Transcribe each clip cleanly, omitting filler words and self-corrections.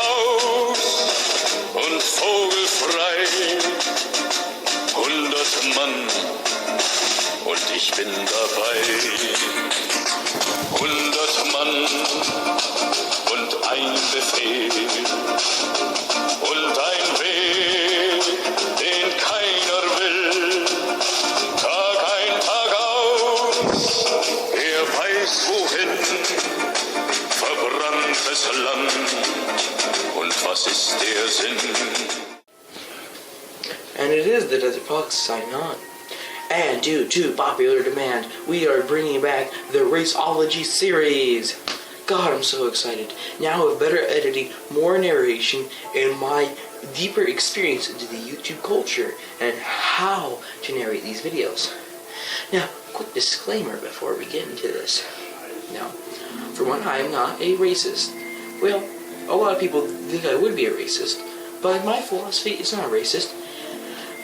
aus und vogelfrei. 100 Mann und ich bin dabei. 100 Mann und ein Befehl und ein Weg, den keiner will. Tag ein, Tag aus, wer weiß wohin, verbranntes Land, und was ist der Sinn? And it is the Desert Fox signing on. And due to popular demand, we are bringing back the Raceology series. God, I'm so excited. Now with better editing, more narration, and my deeper experience into the YouTube culture and how to narrate these videos. Now, quick disclaimer before we get into this. Now, for one, I am not a racist. Well, a lot of people think I would be a racist, but my philosophy is not racist.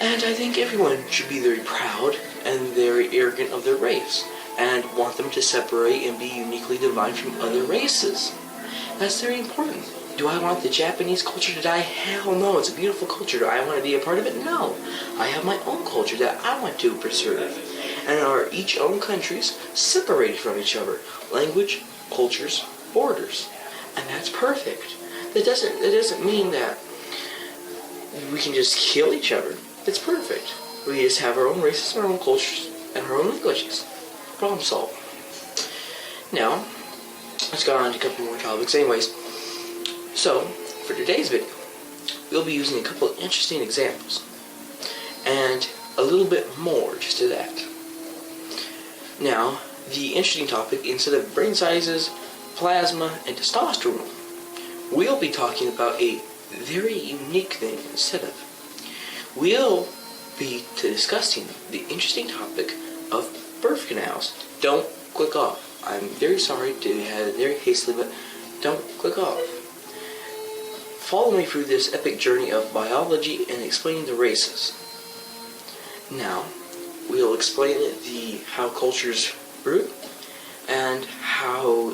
And I think everyone should be very proud and very arrogant of their race, and want them to separate and be uniquely divine from other races. That's very important. Do I want the Japanese culture to die? Hell no, it's a beautiful culture. Do I want to be a part of it? No. I have my own culture that I want to preserve. And are each own countries separated from each other. Language, cultures, borders. And that's perfect. That doesn't mean that we can just kill each other. It's perfect. We just have our own races, our own cultures, and our own languages. Problem solved. Now, let's go on to a couple more topics. Anyways, so, for today's video, we'll be using a couple of interesting examples. And a little bit more just to that. Now, the interesting topic, instead of brain sizes, plasma, and testosterone, we'll be talking about a very unique thing instead of. We'll be discussing the interesting topic of birth canals. Don't click off. I'm very sorry to have it very hastily, but don't click off. Follow me through this epic journey of biology and explaining the races. Now, we'll explain how cultures grew and how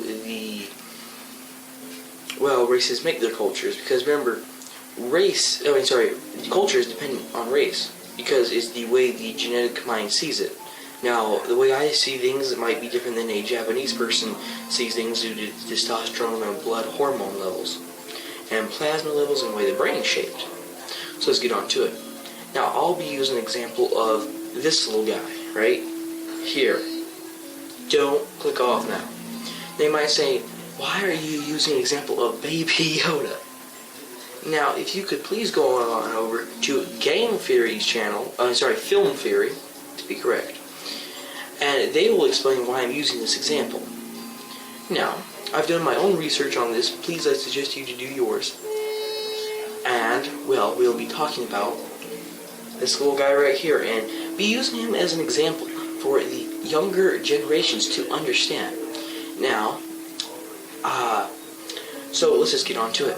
races make their cultures. Because remember, culture is dependent on race because it's the way the genetic mind sees it. Now, the way I see things, it might be different than a Japanese person sees things due to testosterone and blood hormone levels, and plasma levels and the way the brain is shaped. So let's get on to it. Now, I'll be using an example of this little guy, right here. Don't click off now. They might say, why are you using an example of Baby Yoda? Now, if you could please go on over to Game Theory's channel, Film Theory, to be correct, and they will explain why I'm using this example. Now, I've done my own research on this. Please, I suggest you to do yours. And, well, we'll be talking about this little guy right here, and be using him as an example for the younger generations to understand. Now, so let's just get on to it.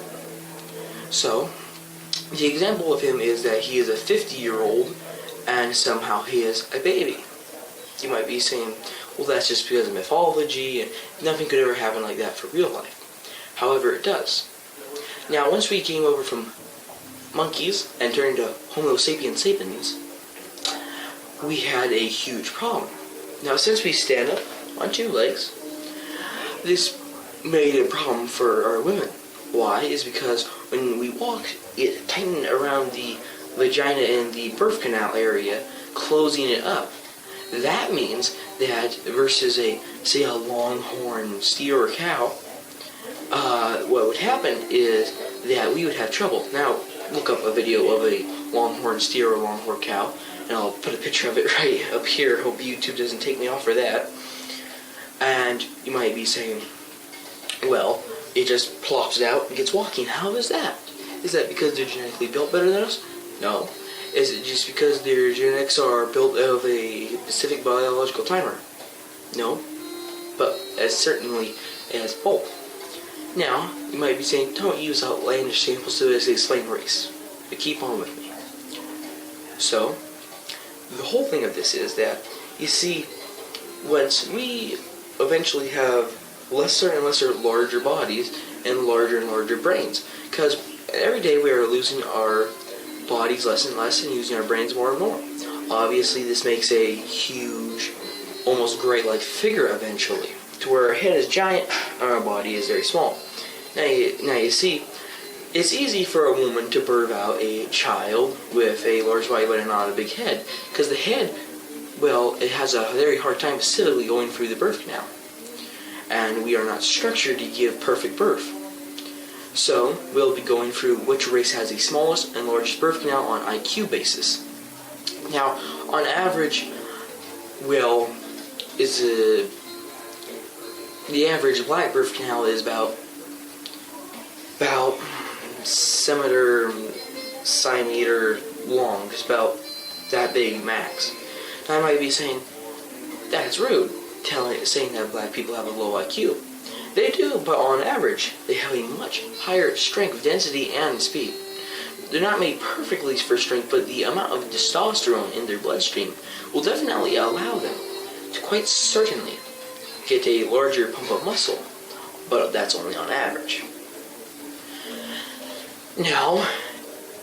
So, the example of him is that he is a 50-year-old and somehow he is a baby. You might be saying, well, that's just because of mythology and nothing could ever happen like that for real life. However, it does. Now, once we came over from monkeys and turned to Homo sapiens sapiens, we had a huge problem. Now, since we stand up on two legs, this made a problem for our women. Why? Is because when we walk, it tightened around the vagina and the birth canal area, closing it up. That means that versus a longhorn steer or cow, what would happen is that we would have trouble. Now, look up a video of a longhorn steer or longhorn cow, and I'll put a picture of it right up here. Hope YouTube doesn't take me off for that. And you might be saying, well, it just plops out and gets walking. How is that? Is that because they're genetically built better than us? No. Is it just because their genetics are built of a specific biological timer? No. But as certainly as both. Now, you might be saying, don't use outlandish samples to explain race. But keep on with me. So, the whole thing of this is that, you see, once we eventually have lesser and lesser larger bodies, and larger brains. Because every day we are losing our bodies less and less and using our brains more and more. Obviously, this makes a huge, almost gray-like figure eventually, to where our head is giant and our body is very small. Now you see, it's easy for a woman to birth out a child with a large body but not a big head, because the head, well, it has a very hard time specifically going through the birth canal. And we are not structured to give perfect birth. So, we'll be going through which race has the smallest and largest birth canal on IQ basis. Now, on average, well, the average black birth canal is about centimeter long. It's about that big max. Now, I might be saying, that's rude, saying that black people have a low IQ. They do, but on average, they have a much higher strength, density, and speed. They're not made perfectly for strength, but the amount of testosterone in their bloodstream will definitely allow them to quite certainly get a larger pump of muscle, but that's only on average. Now,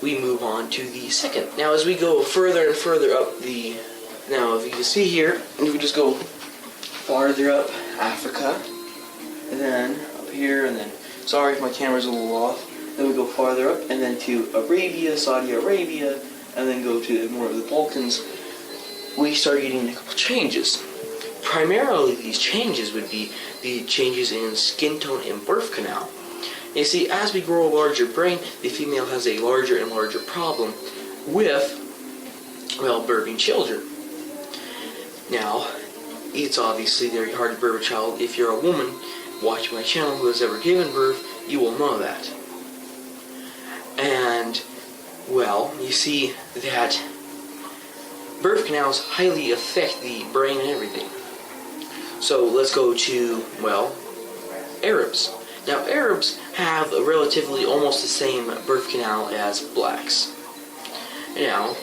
we move on to the second. Now, as we go further and further up now, if you can see here, if we just go farther up, Africa, and then up here, and then, sorry if my camera's a little off, then we go farther up, and then to Arabia, Saudi Arabia, and then go to more of the Balkans, we start getting a couple changes. Primarily, these changes would be the changes in skin tone and birth canal. You see, as we grow a larger brain, the female has a larger and larger problem with, well, birthing children. Now, it's obviously very hard to birth a child. If you're a woman watching my channel who has ever given birth, you will know that. And, well, you see that birth canals highly affect the brain and everything. So let's go to, well, Arabs. Now, Arabs have a relatively almost the same birth canal as blacks. Now,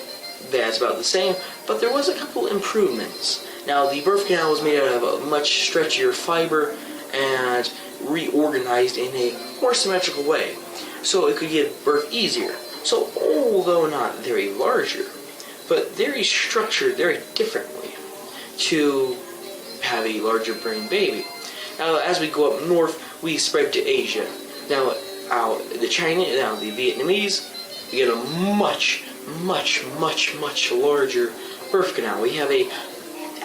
that's about the same, but there was a couple improvements. Now, the birth canal was made out of a much stretchier fiber and reorganized in a more symmetrical way, so it could give birth easier. So, although not very larger, but very structured very differently to have a larger brain baby. Now, as we go up north, we spread to Asia. Now, the Vietnamese, we get a much larger birth canal. We have a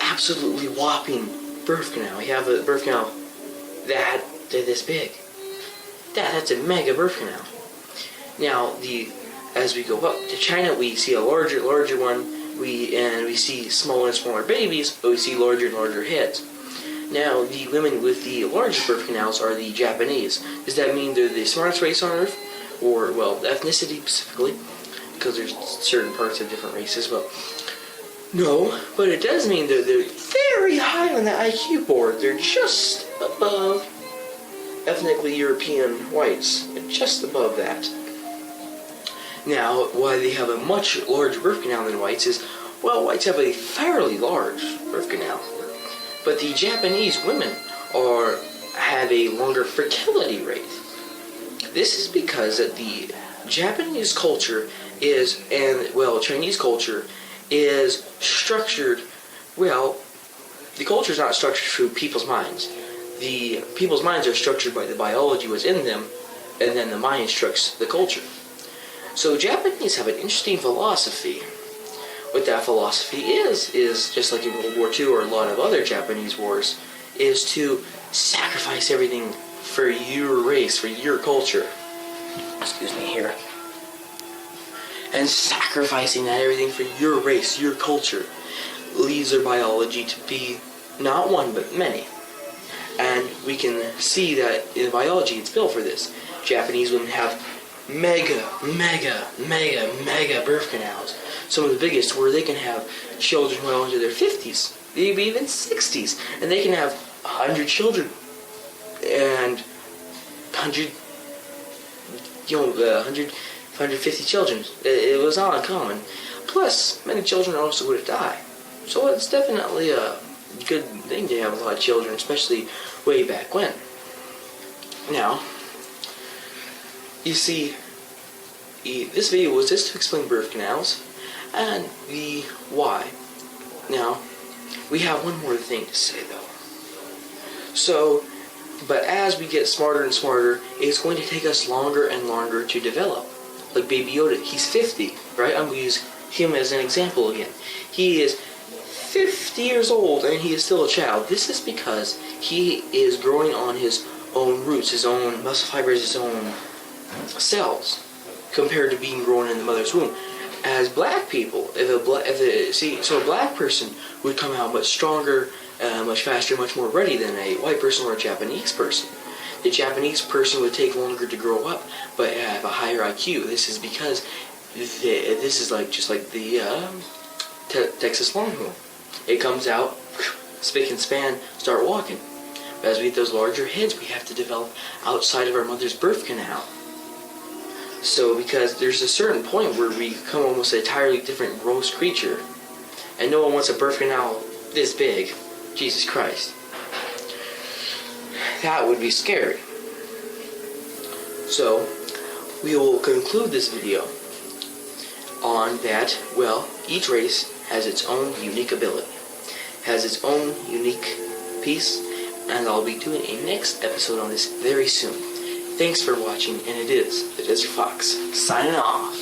absolutely whopping birth canal. We have a birth canal that this big. That's a mega birth canal. Now, as we go up to China, we see a larger one. We see smaller and smaller babies, but we see larger and larger heads. Now, the women with the largest birth canals are the Japanese. Does that mean they're the smartest race on Earth? Or, well, ethnicity specifically? Because there's certain parts of different races, but no. But it does mean they're very high on the IQ board. They're just above ethnically European whites. Just above that. Now, why they have a much larger birth canal than whites is, well, whites have a fairly large birth canal. But the Japanese women have a longer fertility rate. This is because that the Japanese culture Chinese culture is structured, well, the culture is not structured through people's minds. The people's minds are structured by the biology what's in them, and then the mind instructs the culture. So Japanese have an interesting philosophy. What that philosophy is just like in World War II or a lot of other Japanese wars, is to sacrifice everything for your race, for your culture. Excuse me here. And sacrificing that everything for your race, your culture, leads their biology to be not one but many. And we can see that in biology it's built for this. Japanese women have mega birth canals. Some of the biggest, where they can have children well into their 50s, maybe even 60s, and they can have 100 children and 150 children. It was not uncommon. Plus, many children also would die. So it's definitely a good thing to have a lot of children, especially way back when. Now, You see, this video was just to explain birth canals and the why. Now, we have one more thing to say though. So, but as we get smarter and smarter, it's going to take us longer and longer to develop. Like Baby Yoda, he's 50, right? I'm going to use him as an example again. He is 50 years old and he is still a child. This is because he is growing on his own roots, his own muscle fibers, his own cells, compared to being grown in the mother's womb. As black people, so a black person would come out much stronger, much faster, much more ready than a white person or a Japanese person. The Japanese person would take longer to grow up, but have a higher IQ. This is because this is just like the Texas Longhorn. It comes out, spick and span, start walking. But as we get those larger heads, we have to develop outside of our mother's birth canal. So, because there's a certain point where we become almost an entirely different gross creature, and no one wants a birth canal this big. Jesus Christ. That would be scary. So, we will conclude this video on that, well, each race has its own unique ability, has its own unique piece, and I'll be doing a next episode on this very soon. Thanks for watching, and it is the Desert Fox, signing off.